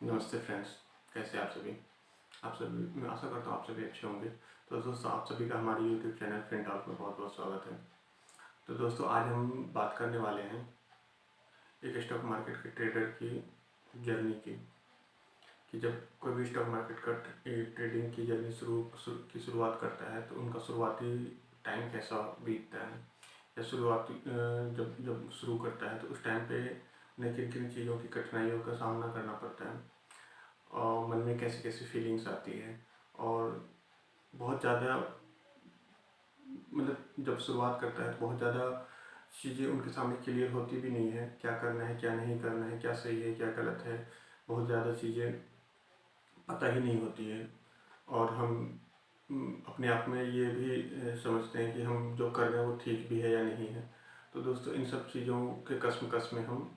नमस्ते फ्रेंड्स, कैसे आप सभी? आप सभी, मैं आशा करता हूँ आप सभी अच्छे होंगे। तो दोस्तों, आप सभी का हमारे यूट्यूब चैनल फ्रेंड टॉक में बहुत बहुत स्वागत है। तो दोस्तों, आज हम बात करने वाले हैं एक स्टॉक मार्केट के ट्रेडर की जर्नी की, कि जब कोई भी स्टॉक मार्केट का ट्रेडिंग की जर्नी की शुरुआत करता है तो उनका शुरुआती टाइम कैसा बीतता है, या शुरुआती जब जब शुरू करता है तो उस टाइम पे उन्हें किन किन चीज़ों की कठिनाइयों का सामना करना पड़ता है, और मन में कैसी कैसी फीलिंग्स आती है। और बहुत ज़्यादा, मतलब जब शुरुआत करता है तो बहुत ज़्यादा चीज़ें उनके सामने क्लियर होती भी नहीं है, क्या करना है क्या नहीं करना है, क्या सही है क्या गलत है। बहुत ज़्यादा चीज़ें पता ही नहीं होती है, और हम अपने आप में ये भी समझते हैं कि हम जो कर रहे हैं वो ठीक भी है या नहीं है। तो दोस्तों, इन सब चीज़ों के कश्मकश में हम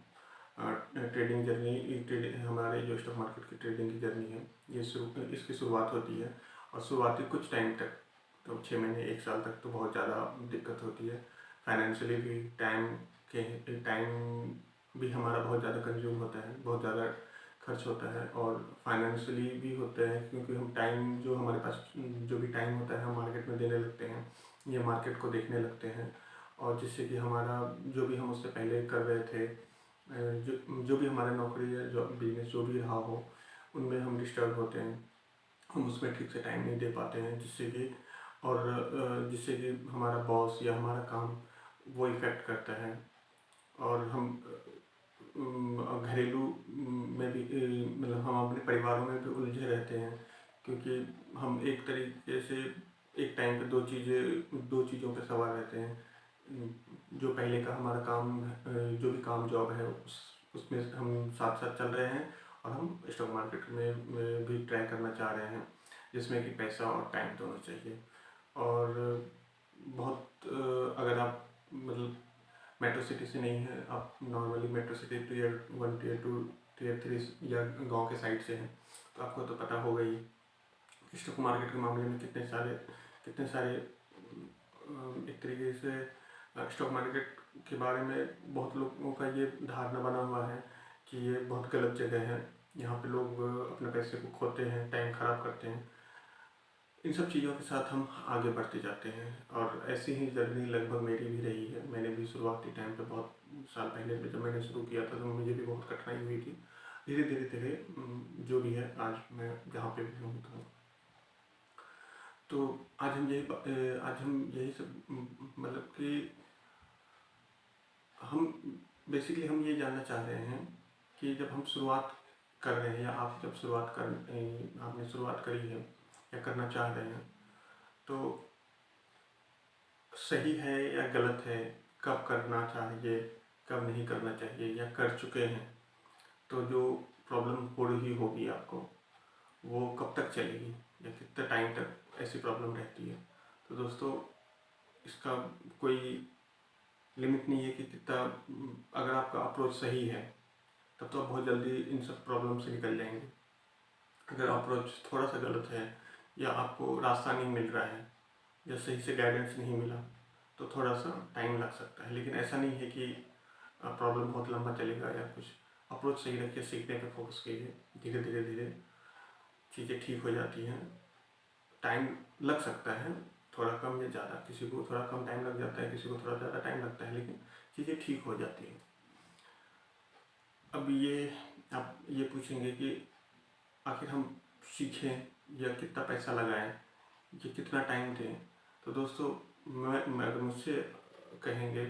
ट्रेडिंग जर्नी, हमारे जो स्टॉक मार्केट की ट्रेडिंग की जर्नी है, इसकी शुरुआत होती है। और शुरुआती कुछ टाइम तक, तो 6 महीने 1 साल तक तो बहुत ज़्यादा दिक्कत होती है। फाइनेंशियली भी टाइम भी हमारा बहुत ज़्यादा कंज्यूम होता है, बहुत ज़्यादा खर्च होता है, और फाइनेंशियली भी होता है, क्योंकि हम टाइम जो हमारे पास जो भी टाइम होता है हम मार्केट में देने लगते हैं, ये मार्केट को देखने लगते हैं। और जिससे कि हमारा जो भी हम उससे पहले कर रहे थे, जो भी हमारा नौकरी या जो बिजनेस जो भी रहा हो, उनमें हम डिस्टर्ब होते हैं, हम उसमें ठीक से टाइम नहीं दे पाते हैं, जिससे कि हमारा बॉस या हमारा काम वो इफ़ेक्ट करता है। और हम घरेलू में भी, मतलब हम अपने परिवारों में भी उलझे रहते हैं, क्योंकि हम एक तरीके से एक टाइम पे दो चीज़ों पे सवार रहते हैं। जो पहले का हमारा काम, जो भी काम जॉब है उसमें हम साथ साथ चल रहे हैं, और हम स्टॉक मार्केट में भी ट्राई करना चाह रहे हैं, जिसमें कि पैसा और टाइम दोनों चाहिए। और बहुत अगर आप, मतलब मेट्रो सिटी से नहीं है, आप normally metro city tier 1 tier 2 tier 3 या गांव के साइड से हैं, तो आपको तो पता होगा ही कि स्टॉक मार्केट के मामले में कितने सारे एक तरीके से स्टॉक मार्केट के बारे में बहुत लोगों का ये धारणा बना हुआ है कि ये बहुत गलत जगह है, यहाँ पे लोग अपने पैसे को खोते हैं, टाइम ख़राब करते हैं। इन सब चीज़ों के साथ हम आगे बढ़ते जाते हैं, और ऐसी ही जर्नी लगभग मेरी भी रही है। मैंने भी शुरुआती टाइम पे, बहुत साल पहले जब मैंने शुरू किया था, तो मुझे भी बहुत कठिनाई हुई थी। धीरे धीरे धीरे जो भी है, आज मैं जहाँ पे भी हूँ, तो आज हम यही सब, मतलब कि हम बेसिकली हम ये जानना चाह रहे हैं कि जब हम शुरुआत कर रहे हैं, या आप जब आपने शुरुआत करी है या करना चाह रहे हैं, तो सही है या गलत है, कब करना चाहिए, कब नहीं करना चाहिए, या कर चुके हैं तो जो प्रॉब्लम हो रही होगी आपको, वो कब तक चलेगी, या कितने टाइम तक ऐसी प्रॉब्लम रहती है। तो दोस्तों, इसका कोई लिमिट नहीं है कि कितना, अगर आपका अप्रोच सही है तब तो आप बहुत जल्दी इन सब प्रॉब्लम से निकल जाएंगे। अगर अप्रोच थोड़ा सा गलत है, या आपको रास्ता नहीं मिल रहा है, या सही से गाइडेंस नहीं मिला, तो थोड़ा सा टाइम लग सकता है। लेकिन ऐसा नहीं है कि प्रॉब्लम बहुत लंबा चलेगा या कुछ। अप्रोच सही रखिए, सीखने पे फोकस कीजिए, धीरे धीरे धीरे चीज़ें ठीक हो जाती हैं। टाइम लग सकता है, थोड़ा कम या ज़्यादा, किसी को थोड़ा कम टाइम लग जाता है, किसी को थोड़ा ज़्यादा टाइम लगता है, लेकिन चीज़ें ठीक हो जाती हैं। अब ये आप ये पूछेंगे कि आखिर हम सीखें या कितना पैसा लगाएं, या कितना टाइम दें। तो दोस्तों, मैं अगर मुझसे कहेंगे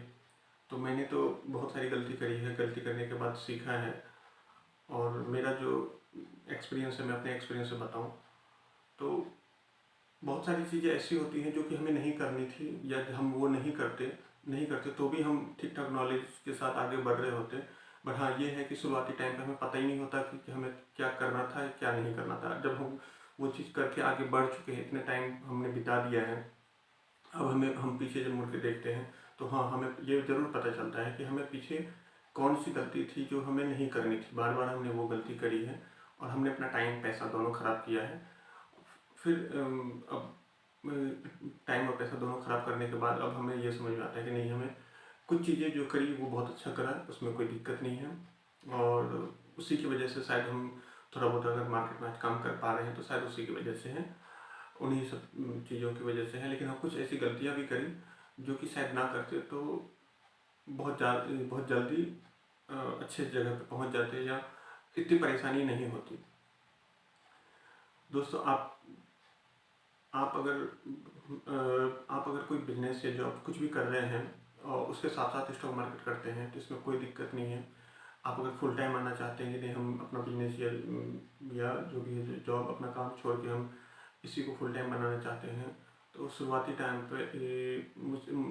तो मैंने तो बहुत सारी गलती करी है, गलती करने के बाद सीखा है। और मेरा जो एक्सपीरियंस है, मैं अपने एक्सपीरियंस से बताऊं तो बहुत सारी चीज़ें ऐसी होती हैं जो कि हमें नहीं करनी थी, या हम वो नहीं करते तो भी हम ठीक ठाक नॉलेज के साथ आगे बढ़ रहे होते। बट हाँ, ये है कि शुरुआती टाइम पे हमें पता ही नहीं होता कि हमें क्या करना था क्या नहीं करना था। जब हम वो चीज़ करके आगे बढ़ चुके हैं, इतने टाइम हमने बिता दिया है, अब हम पीछे जब मुड़ के देखते हैं तो हाँ, हमें ये ज़रूर पता चलता है कि हमें पीछे कौन सी गलती थी जो हमें नहीं करनी थी। बार बार हमने वो गलती करी है, और हमने अपना टाइम पैसा दोनों ख़राब किया है। फिर अब टाइम और पैसा दोनों ख़राब करने के बाद अब हमें ये समझ में आता है कि नहीं, हमें कुछ चीज़ें जो करी वो बहुत अच्छा करा, उसमें कोई दिक्कत नहीं है, और उसी की वजह से शायद हम थोड़ा बहुत अगर मार्केट में आज काम कर पा रहे हैं तो शायद उसी की वजह से है, उन्हीं सब चीज़ों की वजह से है। लेकिन हम कुछ ऐसी गलतियाँ भी करी जो कि शायद ना करते तो बहुत जल्दी अच्छे जगह पे पहुंच जाते या इतनी परेशानी नहीं होती। दोस्तों, आप अगर कोई बिजनेस या जॉब कुछ भी कर रहे हैं और उसके साथ साथ स्टॉक मार्केट करते हैं तो इसमें कोई दिक्कत नहीं है। आप अगर फुल टाइम आना चाहते हैं कि नहीं, हम अपना बिजनेस या जो भी है जॉब, अपना काम छोड़ के हम इसी को फुल टाइम बनाना चाहते हैं, तो शुरुआती टाइम पे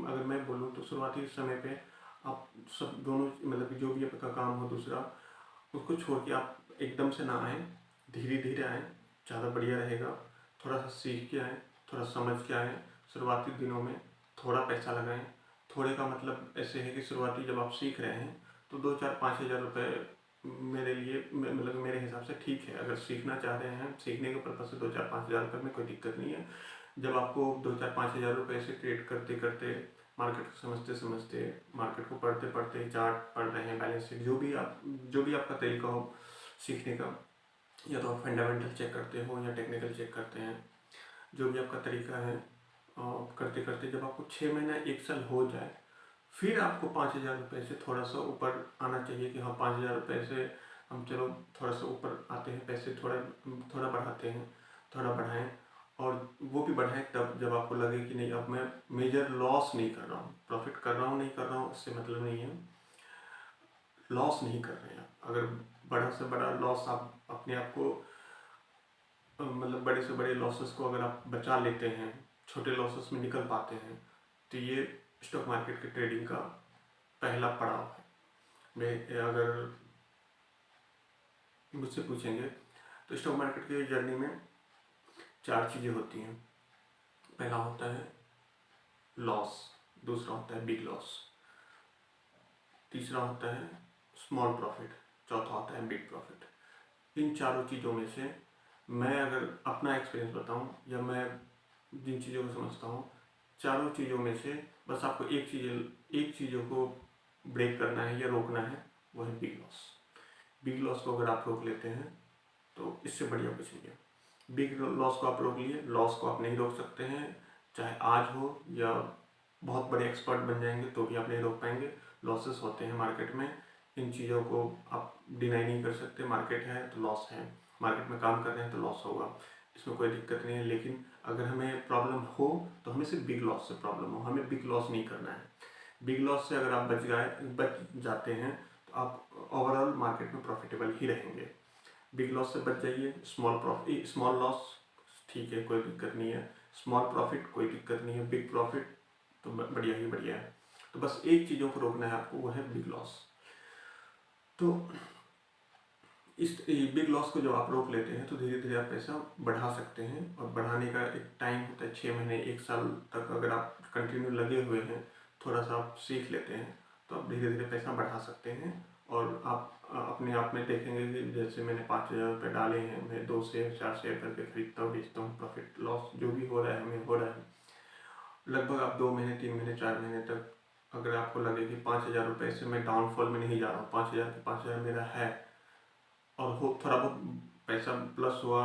अगर मैं बोलूँ तो शुरुआती समय पे आप सब दोनों मतलब कि जो भी आपका काम हो दूसरा, उसको छोड़ के आप एकदम से ना आएँ, धीरे धीरे आएँ, ज़्यादा बढ़िया रहेगा। थोड़ा सा सीख के आएँ, थोड़ा समझ के आएँ। शुरुआती दिनों में थोड़ा पैसा लगाएं। थोड़े का मतलब ऐसे है कि शुरुआती जब आप सीख रहे हैं तो 2-4-5 हज़ार रुपये मेरे लिए मतलब मेरे हिसाब से ठीक है। अगर सीखना चाह रहे हैं, सीखने के पर्पज़ से 2-4-5 हज़ार रुपये में कोई दिक्कत नहीं है। जब आपको 2-4-5 हज़ार रुपये से ट्रेड करते करते, मार्केट को समझते समझते, मार्केट को पढ़ते पढ़ते, चार्ट पढ़ रहे हैं, बैलेंस शीट, जो भी आपका तरीका हो सीखने का, या तो आप फंडामेंटल चेक करते हो या टेक्निकल चेक करते हैं, जो भी आपका तरीका है, करते करते जब आपको 6 महीना 1 साल हो जाए, फिर आपको 5 हज़ार रुपये से थोड़ा सा ऊपर आना चाहिए कि हाँ 5 हज़ार रुपये से हम चलो थोड़ा सा ऊपर आते हैं, पैसे थोड़ा थोड़ा बढ़ाते हैं, थोड़ा बढ़ाएं। और वो भी बढ़ाएं तब जब आपको लगे कि नहीं, अब मैं मेजर लॉस नहीं कर रहा हूँ, प्रॉफिट कर रहा हूँ नहीं कर रहा हूँ इससे मतलब नहीं है, लॉस नहीं कर रहे हैं। अगर बड़ा से बड़ा लॉस आप अपने आप को मतलब बड़े से बड़े लॉसेस को अगर आप बचा लेते हैं, छोटे लॉसेस में निकल पाते हैं, तो ये स्टॉक मार्केट की ट्रेडिंग का पहला पड़ाव है। मैं अगर मुझसे पूछेंगे तो स्टॉक मार्केट की जर्नी में 4 चीज़ें होती हैं। पहला होता है लॉस, दूसरा होता है बिग लॉस, तीसरा होता है स्मॉल प्रॉफिट, चौथा होता है बिग प्रॉफिट। इन चारों चीज़ों में से मैं अगर अपना एक्सपीरियंस बताऊं या मैं जिन चीज़ों को समझता हूँ, चारों चीज़ों में से बस आपको एक चीज़ों को ब्रेक करना है या रोकना है, वो है बिग लॉस। बिग लॉस को अगर आप रोक लेते हैं तो इससे बढ़िया कुछ नहीं है। बिग लॉस को आप रोक लिए, लॉस को आप नहीं रोक सकते हैं, चाहे आज हो या बहुत बड़े एक्सपर्ट बन जाएंगे तो भी आप नहीं रोक पाएंगे। लॉसेस होते हैं मार्केट में, इन चीज़ों को आप डिनाई नहीं कर सकते। मार्केट है तो लॉस है, मार्केट में काम कर रहे हैं तो लॉस होगा, इसमें कोई दिक्कत नहीं है। लेकिन अगर हमें प्रॉब्लम हो तो हमें सिर्फ बिग लॉस से प्रॉब्लम हो, हमें बिग लॉस नहीं करना है। बिग लॉस से अगर आप बच जाते हैं तो आप ओवरऑल मार्केट में प्रॉफिटेबल ही रहेंगे। बिग लॉस से बच जाइए। स्मॉल लॉस ठीक है, कोई दिक्कत नहीं है। स्मॉल प्रॉफिट कोई दिक्कत नहीं है। बिग प्रॉफिट तो बढ़िया ही बढ़िया है। तो बस एक चीज़ों को रोकना है आपको, वो है बिग लॉस। तो इस बिग लॉस को जब आप रोक लेते हैं तो धीरे धीरे आप पैसा बढ़ा सकते हैं। और बढ़ाने का एक टाइम होता है 6 महीने 1 साल तक। अगर आप कंटिन्यू लगे हुए हैं, थोड़ा सा आप सीख लेते हैं, तो आप धीरे धीरे पैसा बढ़ा सकते हैं। और आप अपने आप में देखेंगे कि जैसे मैंने 5 हज़ार रुपये डाले हैं, मैं 2 शेयर 4 शेयर करके खरीदता हूँ, बेचता हूँ, प्रॉफिट लॉस जो भी हो रहा है हमें हो रहा है। लगभग आप 2 महीने 3 महीने 4 महीने तक अगर आपको लगे कि 5 हज़ार रुपये से मैं डाउनफॉल में नहीं जा रहा हूँ, 5 हज़ार के 5 हज़ार मेरा है, और हो थोड़ा बहुत पैसा प्लस हुआ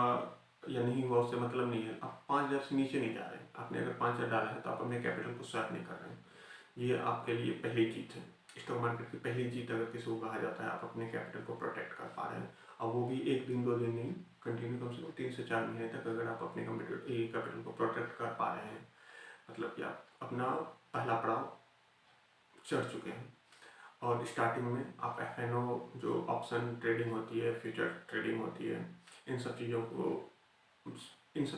या नहीं हुआ उससे मतलब नहीं है, आप 5 हज़ार से नीचे नहीं जा रहे हैं। आपने अगर 5 हज़ार डाला है तो आप अपने कैपिटल को स्वैप नहीं कर रहे हैं। ये आपके लिए पहली जीत है। स्टॉक मार्केट की पहली जीत अगर किसी को कहा जाता है, आप अपने कैपिटल को प्रोटेक्ट कर पा रहे हैं, और वो भी 1 दिन 2 दिन नहीं, कंटिन्यू कम से कम 3 से 4 महीने तक अगर आप अपने कैपिटल को प्रोटेक्ट कर पा रहे हैं, मतलब कि आप अपना पहला पड़ाव चढ़ चुके हैं। और स्टार्टिंग में आप एफएनओ जो ऑप्शन ट्रेडिंग होती है, फ्यूचर ट्रेडिंग होती है, इन सब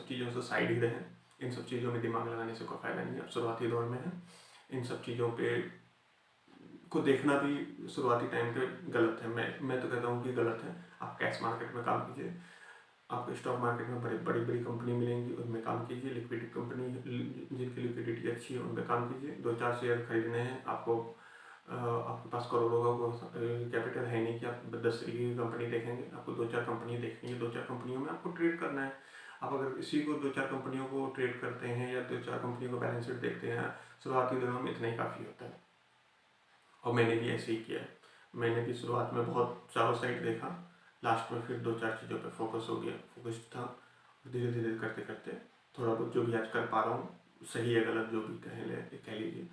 चीज़ों से साइड ही रहें। इन सब चीज़ों में दिमाग लगाने से कोई फ़ायदा नहीं है। अब शुरुआती दौर में है, इन सब चीज़ों पे को देखना भी शुरुआती टाइम पे गलत है। मैं तो कहता हूँ कि गलत है। आप कैश मार्केट में काम कीजिए, आपको स्टॉक मार्केट में बड़ी कम्पनी मिलेंगी, उनमें काम कीजिए। लिक्विडिटी कंपनी जिनकी लिक्विडिटी अच्छी है उनमें काम कीजिए। 2-4 शेयर खरीदने हैं आपको, आपके पास करोड़ों का कैपिटल है नहीं कि आप 10 तरीके की कंपनी देखेंगे, आपको 2-4 कंपनी देखनी है, 2-4 कंपनियों में आपको ट्रेड करना है। आप अगर इसी को 2-4 कंपनियों को ट्रेड करते हैं या 2-4 कंपनियों को बैलेंस शीट देखते हैं, शुरुआती दिनों में इतना ही काफ़ी होता है। और मैंने भी ऐसे ही किया है। मैंने भी शुरुआत में बहुत चारों साइड देखा, लास्ट में फिर 2-4 चीज़ों पे फोकस हो गया, फोकस्ड था। धीरे धीरे करते करते थोड़ा बहुत जो भी आज कर पा रहा हूँ, सही है गलत जो भी कह लीजिए,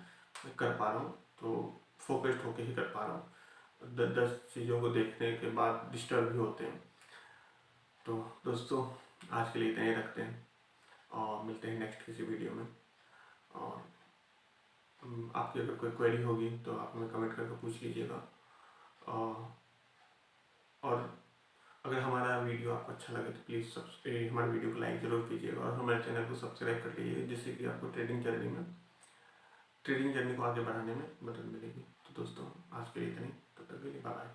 मैं कर पा रहा हूँ, तो फोकस्ड होके ही कर पा रहा हूँ। 10 चीज़ों को देखने के बाद डिस्टर्ब भी होते हैं। तो दोस्तों आज के लिए इतना ही रखते हैं और मिलते हैं नेक्स्ट किसी वीडियो में। और आपकी अगर कोई क्वेरी होगी तो आप हमें कमेंट करके पूछ लीजिएगा। और अगर हमारा वीडियो आपको अच्छा लगे तो प्लीज़ हमारे वीडियो को लाइक ज़रूर कीजिएगा और हमारे चैनल को सब्सक्राइब कर लीजिएगा, जिससे कि आपको ट्रेडिंग जर्नी को आगे बढ़ाने में मदद मिलेगी। तो दोस्तों आज के लिए इतना ही, तब तक के लिए बाय बाय।